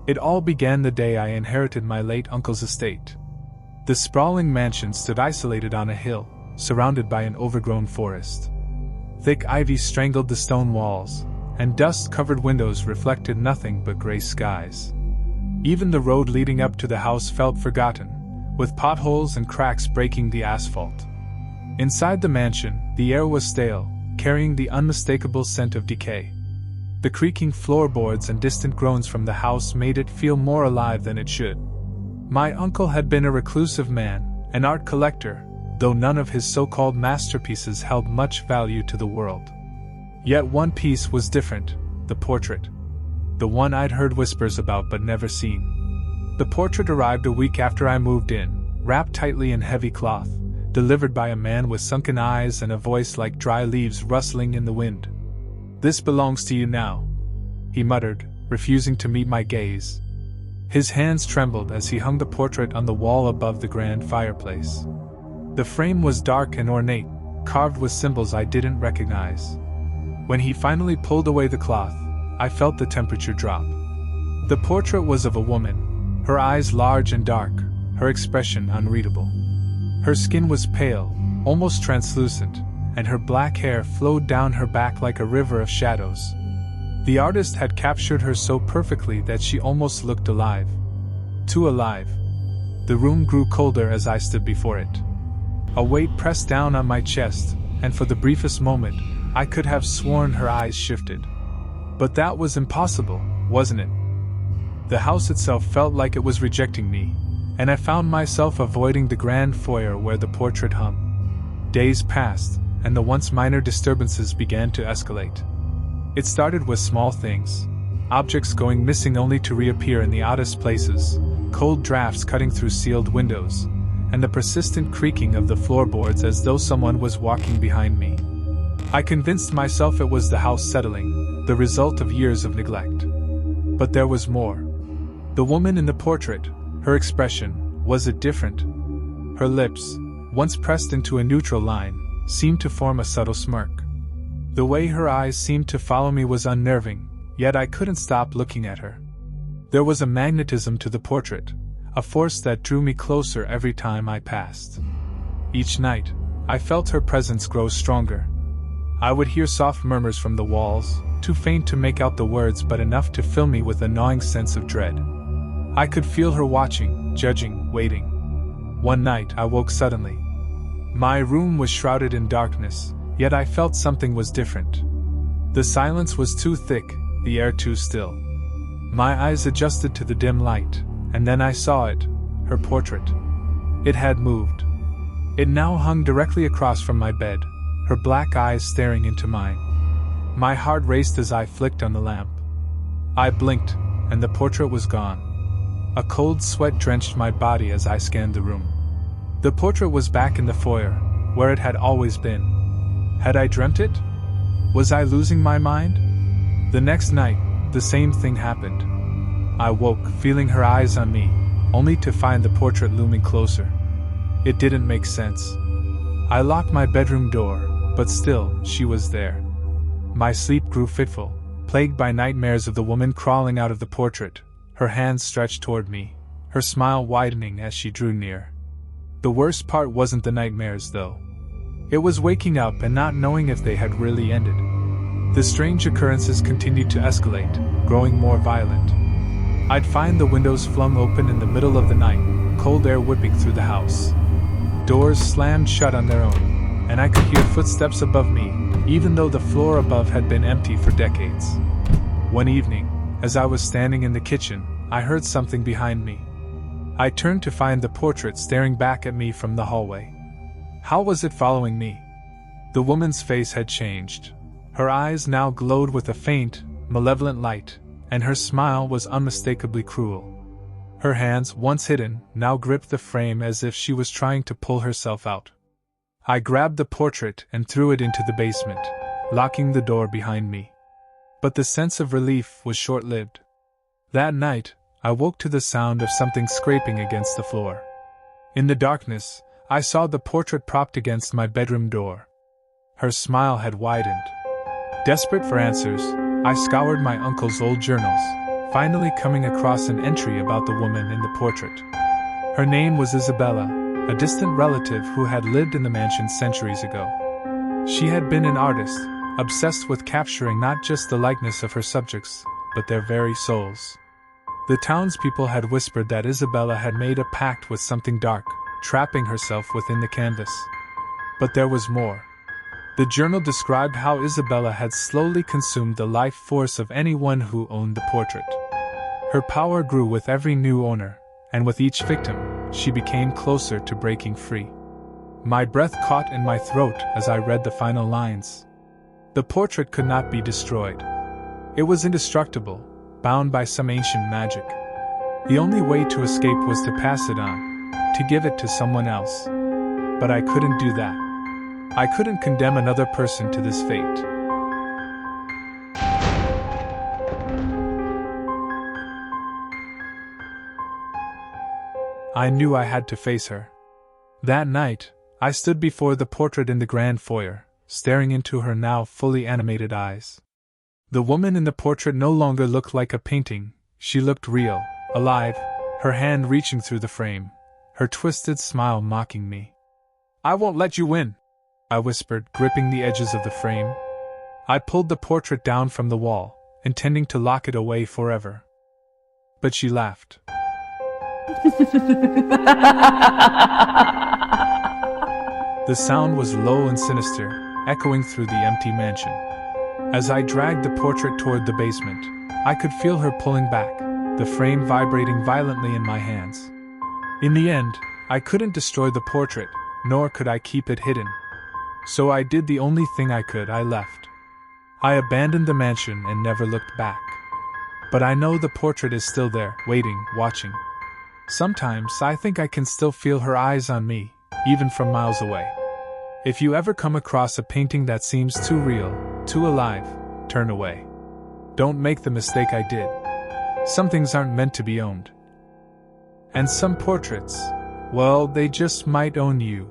It all began the day I inherited my late uncle's estate. The sprawling mansion stood isolated on a hill, surrounded by an overgrown forest. Thick ivy strangled the stone walls, and dust-covered windows reflected nothing but gray skies. Even the road leading up to the house felt forgotten, with potholes and cracks breaking the asphalt. Inside the mansion, the air was stale, carrying the unmistakable scent of decay. The creaking floorboards and distant groans from the house made it feel more alive than it should. My uncle had been a reclusive man, an art collector, though none of his so-called masterpieces held much value to the world. Yet one piece was different, the portrait. The one I'd heard whispers about but never seen. The portrait arrived a week after I moved in, wrapped tightly in heavy cloth, delivered by a man with sunken eyes and a voice like dry leaves rustling in the wind. "This belongs to you now," he muttered, refusing to meet my gaze. His hands trembled as he hung the portrait on the wall above the grand fireplace. The frame was dark and ornate, carved with symbols I didn't recognize. When he finally pulled away the cloth, I felt the temperature drop. The portrait was of a woman, her eyes large and dark, her expression unreadable. Her skin was pale, almost translucent, and her black hair flowed down her back like a river of shadows. The artist had captured her so perfectly that she almost looked alive. Too alive. The room grew colder as I stood before it. A weight pressed down on my chest, and for the briefest moment, I could have sworn her eyes shifted. But that was impossible, wasn't it? The house itself felt like it was rejecting me, and I found myself avoiding the grand foyer where the portrait hung. Days passed, and the once minor disturbances began to escalate. It started with small things, objects going missing only to reappear in the oddest places, cold drafts cutting through sealed windows, and the persistent creaking of the floorboards as though someone was walking behind me. I convinced myself it was the house settling, the result of years of neglect. But there was more. The woman in the portrait, her expression, was it different? Her lips, once pressed into a neutral line, seemed to form a subtle smirk. The way her eyes seemed to follow me was unnerving, yet I couldn't stop looking at her. There was a magnetism to the portrait, a force that drew me closer every time I passed. Each night, I felt her presence grow stronger. I would hear soft murmurs from the walls, too faint to make out the words but enough to fill me with a gnawing sense of dread. I could feel her watching, judging, waiting. One night I woke suddenly. My room was shrouded in darkness, yet I felt something was different. The silence was too thick, the air too still. My eyes adjusted to the dim light, and then I saw it, her portrait. It had moved. It now hung directly across from my bed, her black eyes staring into mine. My heart raced as I flicked on the lamp. I blinked, and the portrait was gone. A cold sweat drenched my body as I scanned the room. The portrait was back in the foyer, where it had always been. Had I dreamt it? Was I losing my mind? The next night, the same thing happened. I woke, feeling her eyes on me, only to find the portrait looming closer. It didn't make sense. I locked my bedroom door, but still, she was there. My sleep grew fitful, plagued by nightmares of the woman crawling out of the portrait, her hands stretched toward me, her smile widening as she drew near. The worst part wasn't the nightmares, though. It was waking up and not knowing if they had really ended. The strange occurrences continued to escalate, growing more violent. I'd find the windows flung open in the middle of the night, cold air whipping through the house. Doors slammed shut on their own, and I could hear footsteps above me, even though the floor above had been empty for decades. One evening, as I was standing in the kitchen, I heard something behind me. I turned to find the portrait staring back at me from the hallway. How was it following me? The woman's face had changed. Her eyes now glowed with a faint, malevolent light, and her smile was unmistakably cruel. Her hands, once hidden, now gripped the frame as if she was trying to pull herself out. I grabbed the portrait and threw it into the basement, locking the door behind me. But the sense of relief was short-lived. That night, I woke to the sound of something scraping against the floor. In the darkness, I saw the portrait propped against my bedroom door. Her smile had widened. Desperate for answers, I scoured my uncle's old journals, finally coming across an entry about the woman in the portrait. Her name was Isabella, a distant relative who had lived in the mansion centuries ago. She had been an artist, obsessed with capturing not just the likeness of her subjects, but their very souls. The townspeople had whispered that Isabella had made a pact with something dark, trapping herself within the canvas. But there was more. The journal described how Isabella had slowly consumed the life force of anyone who owned the portrait. Her power grew with every new owner, and with each victim, she became closer to breaking free. My breath caught in my throat as I read the final lines. The portrait could not be destroyed. It was indestructible, bound by some ancient magic. The only way to escape was to pass it on, to give it to someone else. But I couldn't do that. I couldn't condemn another person to this fate. I knew I had to face her. That night, I stood before the portrait in the grand foyer, staring into her now fully animated eyes. The woman in the portrait no longer looked like a painting, she looked real, alive, her hand reaching through the frame, her twisted smile mocking me. "I won't let you win," I whispered, gripping the edges of the frame. I pulled the portrait down from the wall, intending to lock it away forever. But she laughed. The sound was low and sinister, echoing through the empty mansion. As I dragged the portrait toward the basement, I could feel her pulling back, the frame vibrating violently in my hands. In the end, I couldn't destroy the portrait, nor could I keep it hidden. So I did the only thing I could. I left. I abandoned the mansion and never looked back. But I know the portrait is still there, waiting, watching. Sometimes I think I can still feel her eyes on me, even from miles away. If you ever come across a painting that seems too real, too alive, turn away. Don't make the mistake I did. Some things aren't meant to be owned. And some portraits, well, they just might own you.